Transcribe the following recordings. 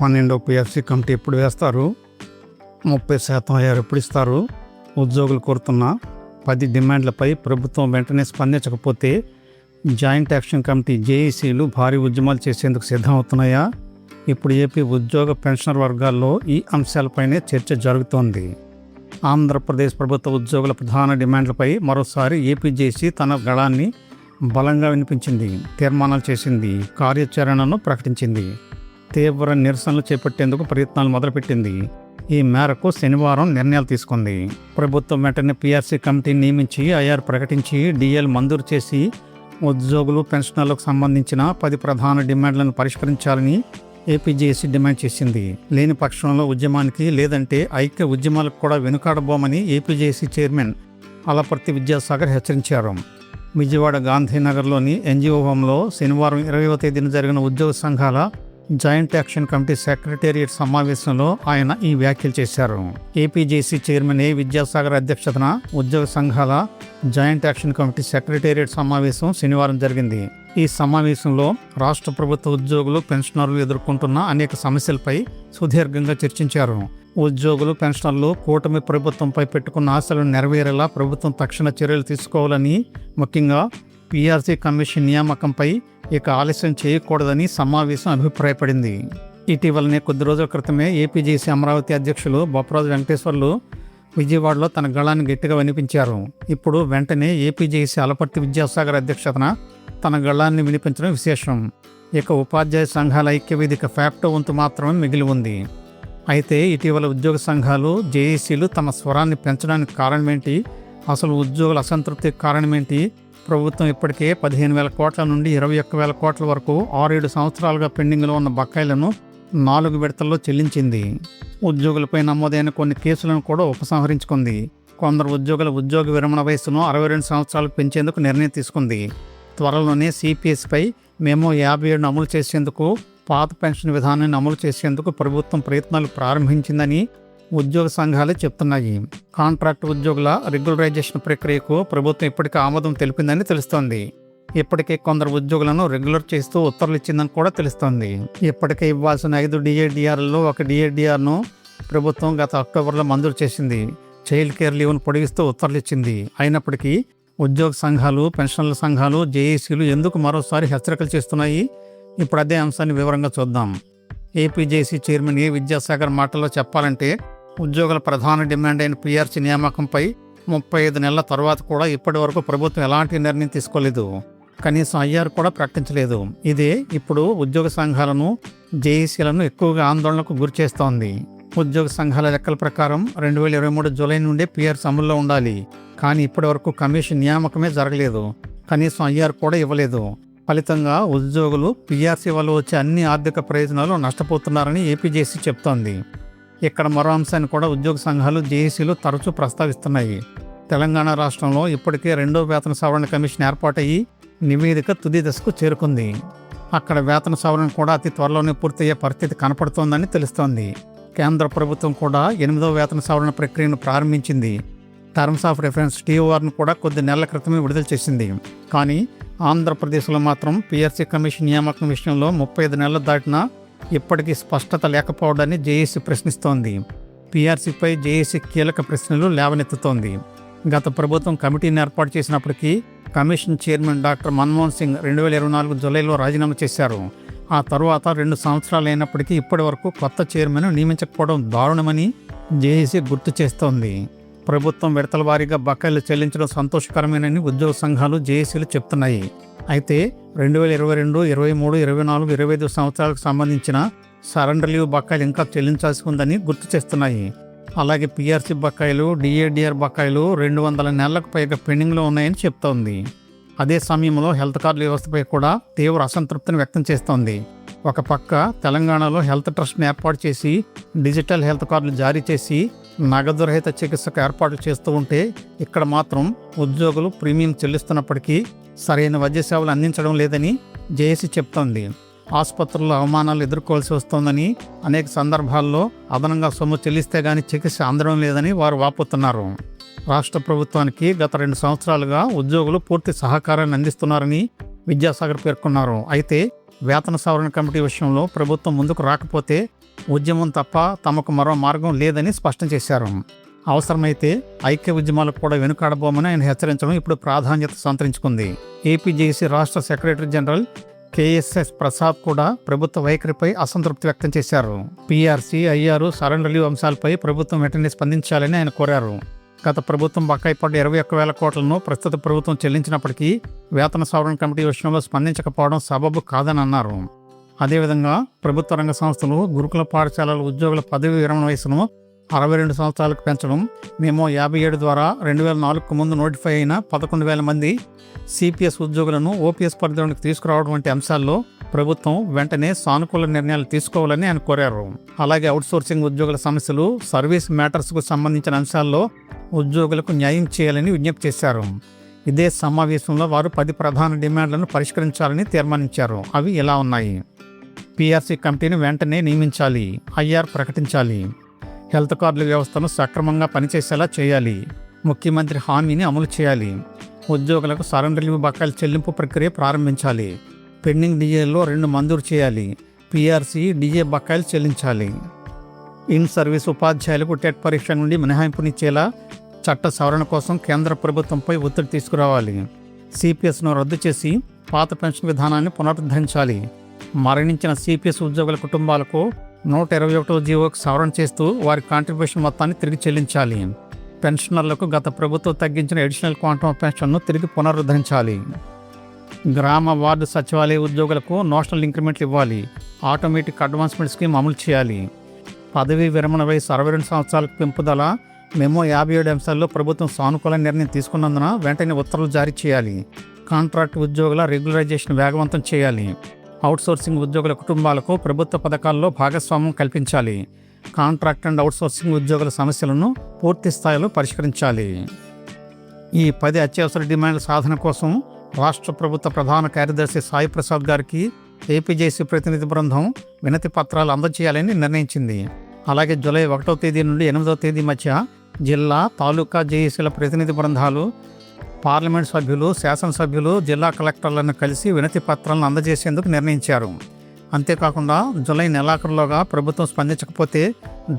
12వ PRC committee ఎప్పుడు వేస్తారు, 30% అయ్యారు ఎప్పుడు ఇస్తారు, ఉద్యోగులు కోరుతున్న 10 డిమాండ్లపై ప్రభుత్వం వెంటనే స్పందించకపోతే జాయింట్ యాక్షన్ కమిటీ జేఏసీలు భారీ ఉద్యమాలు చేసేందుకు సిద్ధమవుతున్నాయా? ఇప్పుడు ఏపీ ఉద్యోగ పెన్షనర్ వర్గాల్లో ఈ అంశాలపైనే చర్చ జరుగుతోంది. ఆంధ్రప్రదేశ్ ప్రభుత్వ ఉద్యోగుల ప్రధాన డిమాండ్లపై మరోసారి ఏపీ జేఏసీ తన గళాన్ని బలంగా వినిపించింది, తీర్మానాలు చేసింది, కార్యాచరణను ప్రకటించింది, తీవ్ర నిరసనలు చేపట్టేందుకు ప్రయత్నాలు మొదలుపెట్టింది. ఈ మేరకు శనివారం నిర్ణయాలు తీసుకుంది. ప్రభుత్వం వెంటనే పీఆర్సీ కమిటీని నియమించి ఐఆర్ ప్రకటించి డిఎల్ మంజూరు చేసి ఉద్యోగులు పెన్షనర్లకు సంబంధించిన 10 ప్రధాన డిమాండ్లను పరిష్కరించాలని ఏపీ జేఏసీ డిమాండ్ చేసింది. లేని పక్షంలో ఉద్యమానికి లేదంటే ఐక్య ఉద్యమాలకు కూడా వెనుకాడబోమని AP JAC chairman Alaparthi Vidyasagar హెచ్చరించారు. విజయవాడ గాంధీనగర్లోని ఎన్జిఓ హోంలో శనివారం 20వ తేదీన జరిగిన ఉద్యోగ సంఘాల జాయింట్ యాక్షన్ కమిటీ సెక్రటేరియట్ సమావేశంలో ఆయన ఈ వ్యాఖ్యలు చేశారు. ఏపీ జేఏసీ చైర్మన్ విద్యాసాగర్ అధ్యక్షతన ఉద్యోగ సంఘాల జాయింట్ యాక్షన్ కమిటీ సెక్రటేరియట్ సమావేశం శనివారం జరిగింది. ఈ సమావేశంలో రాష్ట్ర ప్రభుత్వ ఉద్యోగులు పెన్షనర్లు ఎదుర్కొంటున్న అనేక సమస్యలపై సుదీర్ఘంగా చర్చించారు. ఉద్యోగులు పెన్షనర్లు కూటమి ప్రభుత్వంపై పెట్టుకున్న ఆశలను నెరవేరేలా ప్రభుత్వం తక్షణ చర్యలు తీసుకోవాలని, ముఖ్యంగా పీఆర్సీ కమిషన్ నియామకంపై ఇక ఆలస్యం చేయకూడదని సమావేశం అభిప్రాయపడింది. ఇటీవలనే కొద్ది రోజుల క్రితమే ఏపీ జేఏసీ అమరావతి అధ్యక్షులు బొప్పరాజు వెంకటేశ్వర్లు విజయవాడలో తన గళాన్ని గట్టిగా వినిపించారు. ఇప్పుడు వెంటనే ఏపీ జేఏసీ అలపర్తి విద్యాసాగర్ అధ్యక్షతన తన గళాన్ని వినిపించడం విశేషం. ఇక ఉపాధ్యాయ సంఘాల ఐక్యవేదిక ఫ్యాప్టో వంతు మాత్రమే మిగిలి ఉంది. అయితే ఇటీవల ఉద్యోగ సంఘాలు జేఏసీలు తమ స్వరాన్ని పెంచడానికి కారణమేంటి, అసలు ఉద్యోగుల అసంతృప్తికి కారణమేంటి, ప్రభుత్వం ఇప్పటికే 15,000 కోట్ల నుండి 21,000 కోట్ల వరకు 6-7 సంవత్సరాలుగా పెండింగ్లో ఉన్న బకాయిలను 4 విడతల్లో చెల్లించింది. ఉద్యోగులపై నమోదైన కొన్ని కేసులను కూడా ఉపసంహరించుకుంది. కొందరు ఉద్యోగుల ఉద్యోగ విరమణ వయస్సును 62 సంవత్సరాలకు పెంచేందుకు నిర్ణయం తీసుకుంది. త్వరలోనే సిపిఎస్పై మేము 57 అమలు చేసేందుకు, పాత పెన్షన్ విధానాన్ని అమలు చేసేందుకు ప్రభుత్వం ప్రయత్నాలు ప్రారంభించిందని ఉద్యోగ సంఘాలే చెప్తున్నాయి. కాంట్రాక్ట్ ఉద్యోగుల రెగ్యులరైజేషన్ ప్రక్రియకు ప్రభుత్వం ఇప్పటికే ఆమోదం తెలిపిందని తెలుస్తోంది. ఇప్పటికే కొందరు ఉద్యోగులను రెగ్యులర్ చేస్తూ ఉత్తర్వులు ఇచ్చిందని కూడా తెలుస్తోంది. ఇప్పటికే ఇవ్వాల్సిన 5 డిఏడిఆర్లలో ఒక డిఏడిఆర్ను ప్రభుత్వం గత అక్టోబర్లో మంజూరు చేసింది. చైల్డ్ కేర్ లీవ్ను పొడిగిస్తూ ఉత్తర్వులు ఇచ్చింది. అయినప్పటికీ ఉద్యోగ సంఘాలు, పెన్షన్ల సంఘాలు, జేఏసీలు ఎందుకు మరోసారి హెచ్చరికలు చేస్తున్నాయి? ఇప్పుడు అదే అంశాన్ని వివరంగా చూద్దాం. ఏపీ జేఏసీ చైర్మన్ విద్యాసాగర్ మాటల్లో చెప్పాలంటే, ఉద్యోగుల ప్రధాన డిమాండ్ అయిన పీఆర్సీ నియామకంపై 35 నెలల తర్వాత కూడా ఇప్పటి వరకు ప్రభుత్వం ఎలాంటి నిర్ణయం తీసుకోలేదు. కనీసం ఐఆర్ కూడా ప్రకటించలేదు. ఇదే ఇప్పుడు ఉద్యోగ సంఘాలను, జేఏసీలను ఎక్కువగా ఆందోళనకు గురిచేస్తోంది. ఉద్యోగ సంఘాల లెక్కల ప్రకారం 2023 జూలై నుండే పీఆర్సీ అమల్లో ఉండాలి. కానీ ఇప్పటి వరకు కమిషన్ నియామకమే జరగలేదు. కనీసం ఐఆర్ కూడా ఇవ్వలేదు. ఫలితంగా ఉద్యోగులు పీఆర్సీ వల్ల వచ్చే అన్ని ఆర్థిక ప్రయోజనాలు నష్టపోతున్నారని ఏపీ జేఏసీ చెప్తోంది. ఇక్కడ మరో అంశాన్ని కూడా ఉద్యోగ సంఘాలు, జేఏసీలు తరచూ ప్రస్తావిస్తున్నాయి. తెలంగాణ రాష్ట్రంలో ఇప్పటికే 2వ వేతన సవరణ కమిషన్ ఏర్పాటయ్యి నివేదిక తుది దశకు చేరుకుంది. అక్కడ వేతన సవరణ కూడా అతి త్వరలోనే పూర్తయ్యే పరిస్థితి కనపడుతోందని తెలుస్తోంది. కేంద్ర ప్రభుత్వం కూడా 8వ వేతన సవరణ ప్రక్రియను ప్రారంభించింది. టర్మ్స్ ఆఫ్ రిఫరెన్స్ TORను కూడా కొద్ది నెలల క్రితమే విడుదల చేసింది. కానీ ఆంధ్రప్రదేశ్లో మాత్రం పీఆర్సీ కమిషన్ నియామకం విషయంలో 35 నెలలు దాటినా ఇప్పటికీ స్పష్టత లేకపోవడాన్ని జేఏసీ ప్రశ్నిస్తోంది. పీఆర్సీపై జేఏసీ కీలక ప్రశ్నలు లేవనెత్తుతోంది. గత ప్రభుత్వం కమిటీని ఏర్పాటు చేసినప్పటికీ commission chairman doctor Manmohan Singh 2024 జూలైలో రాజీనామా చేశారు. ఆ తరువాత 2 సంవత్సరాలు అయినప్పటికీ ఇప్పటి వరకు కొత్త చైర్మన్ నియమించకపోవడం దారుణమని జేఏసీ గుర్తు చేస్తోంది. ప్రభుత్వం విడతల వారీగా బకాయిలు చెల్లించడం సంతోషకరమేనని ఉద్యోగ సంఘాలు, జేఏసీలు చెప్తున్నాయి. అయితే 2022, 23, 24, 25 సంవత్సరాలకు సంబంధించిన సరెండర్ లీవ్ బకాయిలు ఇంకా చెల్లించాల్సి ఉందని గుర్తు చేస్తున్నాయి. అలాగే పీఆర్సీ బకాయిలు, డిఏడిఆర్ బకాయిలు 200 నెలలకు పైగా పెండింగ్లో ఉన్నాయని చెప్తోంది. అదే సమయంలో హెల్త్ కార్డుల వ్యవస్థపై కూడా తీవ్ర అసంతృప్తిని వ్యక్తం చేస్తోంది. ఒక పక్క తెలంగాణలో హెల్త్ ట్రస్ట్ని ఏర్పాటు చేసి డిజిటల్ హెల్త్ కార్డులు జారీ చేసి నగదు రహిత చికిత్సకు ఏర్పాట్లు చేస్తూ ఉంటే, ఇక్కడ మాత్రం ఉద్యోగులు ప్రీమియం చెల్లిస్తున్నప్పటికీ సరైన వైద్య సేవలు అందించడం లేదని జేఏసీ చెప్తోంది. ఆసుపత్రుల్లో అవమానాలు ఎదుర్కోవాల్సి వస్తోందని, అనేక సందర్భాల్లో అదనంగా సొమ్ము చెల్లిస్తే గానీ చికిత్స అందడం లేదని వారు వాపోతున్నారు. రాష్ట్ర ప్రభుత్వానికి గత 2 సంవత్సరాలుగా ఉద్యోగులు పూర్తి సహకారాన్ని అందిస్తున్నారని విద్యాసాగర్ పేర్కొన్నారు. అయితే వేతన సవరణ కమిటీ విషయంలో ప్రభుత్వం ముందుకు రాకపోతే ఉద్యమం తప్ప తమకు మరో మార్గం లేదని స్పష్టం చేశారు. అవసరమైతే ఐక్య ఉద్యమాలకు కూడా వెనుకాడబోమని ఆయన హెచ్చరించడం ఇప్పుడు ప్రాధాన్యత సంతరించుకుంది. ఏపీజేసీ రాష్ట్ర సెక్రటరీ జనరల్ కేఎస్ఎస్ ప్రసాద్ కూడా ప్రభుత్వ వైఖరిపై అసంతృప్తి వ్యక్తం చేశారు. పీఆర్సీ, ఐఆర్, సరెండర్ లీవ్ అంశాలపై ప్రభుత్వం వెంటనే స్పందించాలని ఆయన కోరారు. గత ప్రభుత్వం బకాయి పడ్డ 21,000 కోట్లను ప్రస్తుత ప్రభుత్వం చెల్లించినప్పటికీ వేతన సవరణ కమిటీ విషయంలో స్పందించకపోవడం సబబు కాదని అన్నారు. అదేవిధంగా ప్రభుత్వ రంగ సంస్థలు, గురుకుల పాఠశాలల ఉద్యోగుల పదవీ విరమణ వయసును 62 సంవత్సరాలకు పెంచడం, మేము 57 ద్వారా 2004కు ముందు నోటిఫై అయిన 11,000 మంది సిపిఎస్ ఉద్యోగులను ఓపీఎస్ పరిధిలోకి తీసుకురావడం వంటి అంశాల్లో ప్రభుత్వం వెంటనే సానుకూల నిర్ణయాలు తీసుకోవాలని ఆయన కోరారు. అలాగే అవుట్సోర్సింగ్ ఉద్యోగుల సమస్యలు, సర్వీస్ మ్యాటర్స్కు సంబంధించిన అంశాల్లో ఉద్యోగులకు న్యాయం చేయాలని విజ్ఞప్తి చేశారు. ఇదే సమావేశంలో వారు 10 ప్రధాన డిమాండ్లను పరిష్కరించాలని తీర్మానించారు. అవి ఇలా ఉన్నాయి: పీఆర్సీ కమిటీని వెంటనే నియమించాలి, ఐఆర్ ప్రకటించాలి, హెల్త్ కార్డుల వ్యవస్థను సక్రమంగా పనిచేసేలా చేయాలి, ముఖ్యమంత్రి హామీని అమలు చేయాలి, ఉద్యోగులకు సరెండర్ లీవ్ బకాయిల చెల్లింపు ప్రక్రియ ప్రారంభించాలి, పెండింగ్ డిఏల్లో 2 మంజూరు చేయాలి, పీఆర్సీ, డిఏ బకాయిలు చెల్లించాలి, ఇన్ సర్వీస్ ఉపాధ్యాయులకు టెట్ పరీక్ష నుండి మినహాయింపునిచ్చేలా చట్ట సవరణ కోసం కేంద్ర ప్రభుత్వంపై ఒత్తిడి తీసుకురావాలి, సిపిఎస్ను రద్దు చేసి పాత పెన్షన్ విధానాన్ని పునరుద్ధరించాలి, మరణించిన సిపిఎస్ ఉద్యోగుల కుటుంబాలకు 121వ జీవోకి సవరణ చేస్తూ వారి కాంట్రిబ్యూషన్ మొత్తాన్ని తిరిగి చెల్లించాలి, పెన్షనర్లకు గత ప్రభుత్వం తగ్గించిన అడిషనల్ క్వాంటమ్ ఆఫ్ పెన్షన్ను తిరిగి పునరుద్ధరించాలి, గ్రామ వార్డు సచివాలయ ఉద్యోగులకు నోషనల్ ఇంక్రిమెంట్లు ఇవ్వాలి, ఆటోమేటిక్ అడ్వాన్స్మెంట్ స్కీమ్ అమలు చేయాలి, పదవీ విరమణ వయసు 62 సంవత్సరాలకు పెంపుదల, మెమో 57 అంశాల్లో ప్రభుత్వం సానుకూల నిర్ణయం తీసుకున్నందున వెంటనే ఉత్తర్వులు జారీ చేయాలి, కాంట్రాక్ట్ ఉద్యోగుల రెగ్యులరైజేషన్ వేగవంతం చేయాలి, అవుట్సోర్సింగ్ ఉద్యోగుల కుటుంబాలకు ప్రభుత్వ పథకాల్లో భాగస్వామ్యం కల్పించాలి, కాంట్రాక్ట్ అండ్ అవుట్సోర్సింగ్ ఉద్యోగుల సమస్యలను పూర్తి స్థాయిలో పరిష్కరించాలి. ఈ 10 అత్యవసర డిమాండ్ల సాధన కోసం రాష్ట్ర ప్రభుత్వ ప్రధాన కార్యదర్శి సాయి ప్రసాద్ గారికి ఏపీజేసీ ప్రతినిధి బృందం వినతి పత్రాలు అందజేయాలని నిర్ణయించింది. అలాగే జూలై 1వ తేదీ నుండి 8వ తేదీ మధ్య జిల్లా, తాలూకా జేఏసీల ప్రతినిధి బృందాలు, పార్లమెంట్ సభ్యులు, శాసనసభ్యులు, జిల్లా కలెక్టర్లను కలిసి వినతి పత్రాలను అందజేసేందుకు నిర్ణయించారు. అంతేకాకుండా జూలై నెలాఖరులోగా ప్రభుత్వం స్పందించకపోతే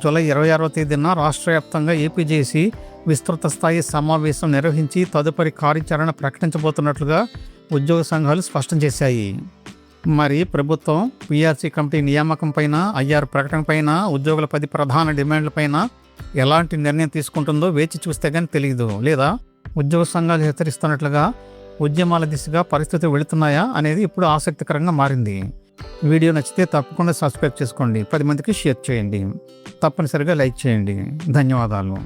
జూలై 26వ తేదీన రాష్ట్ర వ్యాప్తంగా ఏపీజేసీ విస్తృత స్థాయి సమావేశం నిర్వహించి తదుపరి కార్యాచరణ ప్రకటించబోతున్నట్లుగా ఉద్యోగ సంఘాలు స్పష్టం చేశాయి. మరి ప్రభుత్వం పీఆర్సీ కమిటీ నియామకం పైన, ఐఆర్ ప్రకటన పైన, ఉద్యోగుల 10 ప్రధాన డిమాండ్ల పైన ఎలాంటి నిర్ణయం తీసుకుంటుందో వేచి చూస్తే కానీ తెలియదు. లేదా ఉద్యోగ సంఘాలు హెచ్చరిస్తున్నట్లుగా ఉద్యమాల దిశగా పరిస్థితులు వెళుతున్నాయా అనేది ఇప్పుడు ఆసక్తికరంగా మారింది. వీడియో నచ్చితే తప్పకుండా సబ్స్క్రైబ్ చేసుకోండి, 10 మందికి షేర్ చేయండి, తప్పనిసరిగా లైక్ చేయండి. ధన్యవాదాలు.